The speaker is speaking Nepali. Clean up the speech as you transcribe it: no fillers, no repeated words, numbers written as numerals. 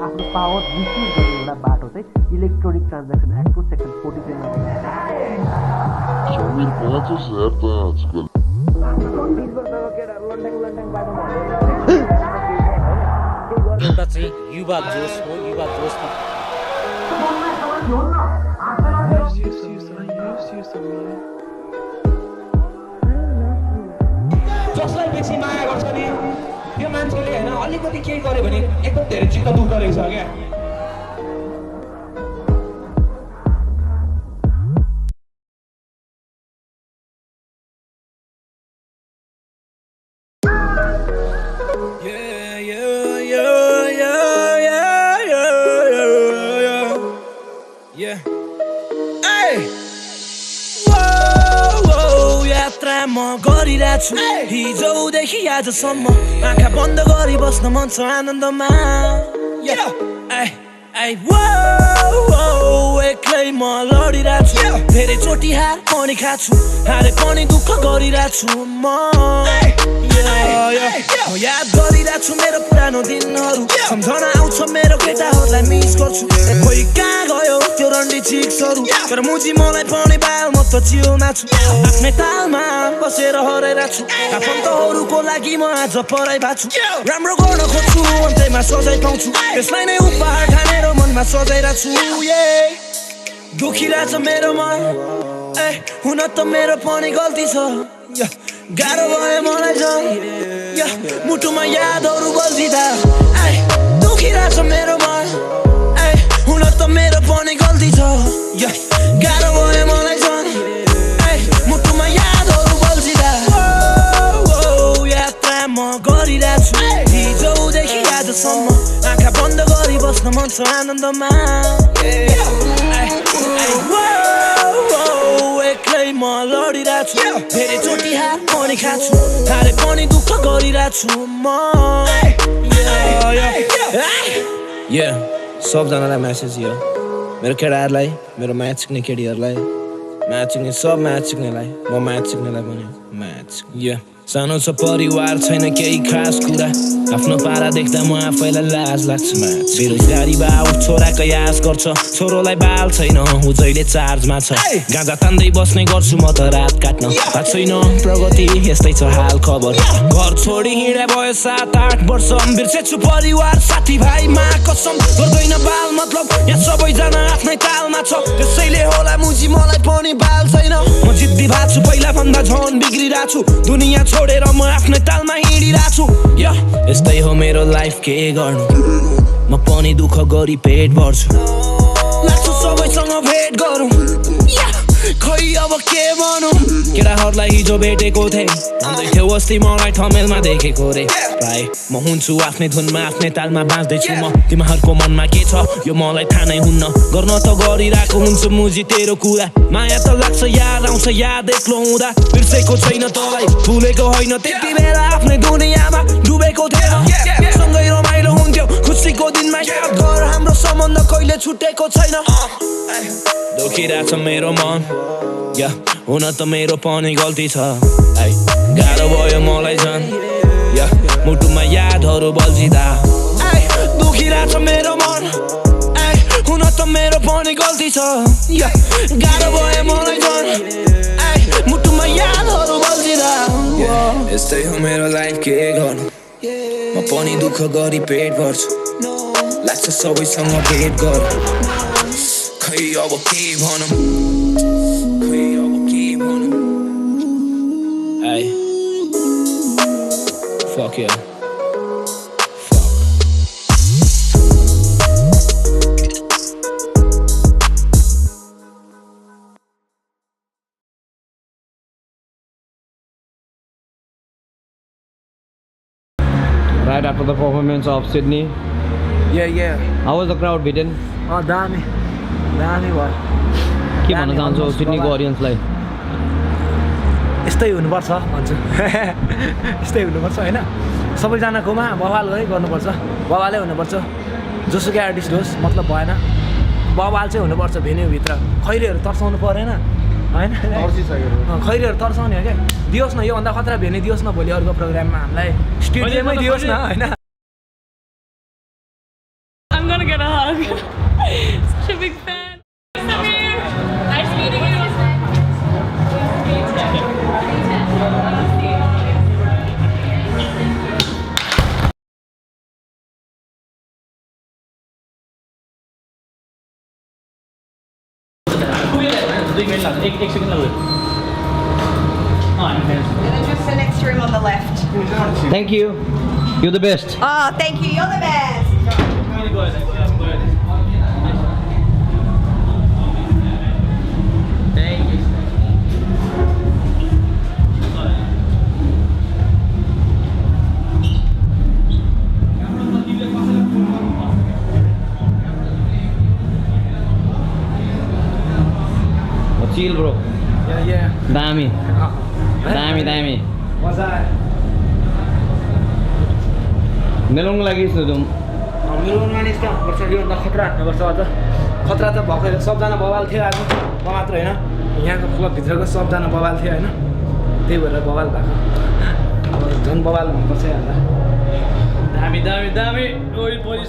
आफ्नो पावर मिसयुज गर्ने एउटा बाटो चाहिँ इलेक्ट्रोनिक ट्रान्ज्याक्सन एक्टको सेक्सन 43 मा Samir, quanto certo, आजकल एउटा चाहिँ युवा जोस हो युवा जोसमा जसलाई बेसी माया गर्छ नि त्यो मान्छेले हैन अलिकति केही गर्यो भने एकदम धेरै चित्त दुख्दो रहेछ क्या म गरिरहेछु हिजोदेखि आजसम्म आँखा बन्द गरी बस्न मन छ आनन्दमा एक्लै म लडिरहेछु धेरै चोटि हार पनि खाछु हारे पनि दुःख गरिरहेछु म याद गरिरहेछु मेरो पुरानो दिनहरू सम्झना आउँछ मेरो केटाहरूलाई मिस गर्छु खोइ कहाँ गयो त्यो रन्डी चिक्सहरू तर मुजी मलाई पनि बाल म त चिउमा छु आफ्नै तालमा बसेर हराइरहेको छु आफन्तहरूको लागि म आज पराइ भएको छु राम्रो गर्न खोज्छु अन्त्यमा सजाय पाउँछु त्यसलाई नै उपहार ठानेर मनमा सजाइरहेको छु दुखिरहेछ मेरो मन हुन त मेरो पनि गल्ती छ गाह्रो भयो मलाई झन् मुटुमा यादहरू बल्झिँदा दुखिरहेछ मेरो मन हुन त मेरो पनि गल्ती छ गाह्रो भयो मलाई झन् मुटुमा यादहरू बल्झिँदा यात्रा म गरिरहेको छु हिजोदेखि आजसम्म आँखा बन्द गरी बस्न मन छ आनन्दमा एक्लै म लडिरहेछु धेरै चोटि हार पनि खाछु हारे पनि दुःख गरिरहेछु म सबजनालाई म्यासेज यो मेरो केटाहरूलाई मेरो म्याथ सिक्ने केटीहरूलाई म्याथ सिक्ने सब म्याथ सिक्नेलाई म म्याथ सिक्नेलाई पनि म्याथ सानो छ परिवार छैन केही खास कुरा आफ्नो पारा देख्दा म आफैलाई लाज लाग्छ बेरोजगारी बाउ छोराको यास गर्छ छोरोलाई बाल छैन ऊ जहिले चार्जमा छ गाँजा तान्दै बस्ने गर्छु म त रात काट्न थाहा छैन प्रगति यस्तै छ हाल खबर घर छोडी हिँडे भयो 7-8 वर्ष बिर्सेछु परिवार साथीभाइमा कसम गर्दैन बाल मतलब यहाँ सबैजना आफ्नै तालमा छ त्यसैले होला मुजी मलाई पनि बाल छैन म जिद्दी भएको छु पहिला भन्दा झन् बिग्रिरहेको छु दुनियाँ छोडेर म आफ्नै तालमा हिँडिरहेको छु यस्तै हो मेरो लाइफ के गर्नु म पनि दुःख गरी पेट भर्छु लाग्छ सबैसँग भेट गरौँ खै अब के भनौँ केटाहरूलाई हिजो भेटेको थिएँ भन्दै थियो अस्ति मलाई ठमेलमा देखेको रे प्राय म हुन्छु आफ्नै धुनमा आफ्नै तालमा बाँच्दैछु म तिमीहरूको मनमा के छ यो मलाई थाहा नै हुन्न गर्न त गरिरहेको हुन्छु मुजी तेरो कुरा माया त लाग्छ याद आउँछ याद एक्लो हुँदा बिर्सेको छैन तँलाई भुलेको होइन त्यति बेला आफ्नै दुनियाँमा डुबेको थिएन सँगै रमाइलो हुन्थ्यो खुसीको दिनमा याद गर हाम्रो सम्बन्ध कहिले छुटेको छैन दुखिरहेछ मेरो मन हुन त मेरो पनि गल्ती छ गाह्रो भयो मलाई झन् मुटुमा यादहरू बल्झिँदा दुखिरहेछ मेरो मन हुन त मेरो पनि गल्ती छ गाह्रो भयो मलाई झन् मुटुमा यादहरू बल्झिँदा यस्तै हो मेरो लाइफ के गर्नु म पनि दुःख गरी पेट भर्छु लाग्छ सबैसँग भेट गर खै अब के भनौँ Fuck yeah. Right after the performance of Sydney. Yeah. How was the crowd, Bitten? दामी भयो के भन्न चाहन्छौ सिडनीको अडियन्सलाई? यस्तै हुनुपर्छ भन्छु यस्तै हुनुपर्छ होइन सबैजनाकोमा बवाल गर्नुपर्छ बवालै हुनुपर्छ जोसुकै आर्टिस्ट होस् मतलब भएन बवाल चाहिँ हुनुपर्छ भेन्यूभित्र खैरीहरू तर्साउनु परेन होइन खैरीहरू तर्साउने हो क्या दियोस् न योभन्दा खतरा भेन्यू दियोस् न भोलि अर्को प्रोग्राममा हामीलाई स्टेडियममै दियोस् न होइन vlog. Such a big fan. Samir, nice meeting you. And then just the next room on the left. Thank you. You're the best. Oh, thank you. You're the best. Chill bro. Yeah. Dami. Dami. मजा आयो मिलाउनु लागि सोधौँ मिलाउनु मानिस कहाँ हुनुपर्छ योभन्दा खतरा हुनुपर्छ अझ खतरा त भएको सबजना बवाल थियो आज म मात्र होइन यहाँको क्लबभित्रको सबजना बवाल थियो होइन त्यही भएर बवाल भएको अब झन् बवाल हुनुपर्छ यहाँ दामी दामी दामी वरिपरि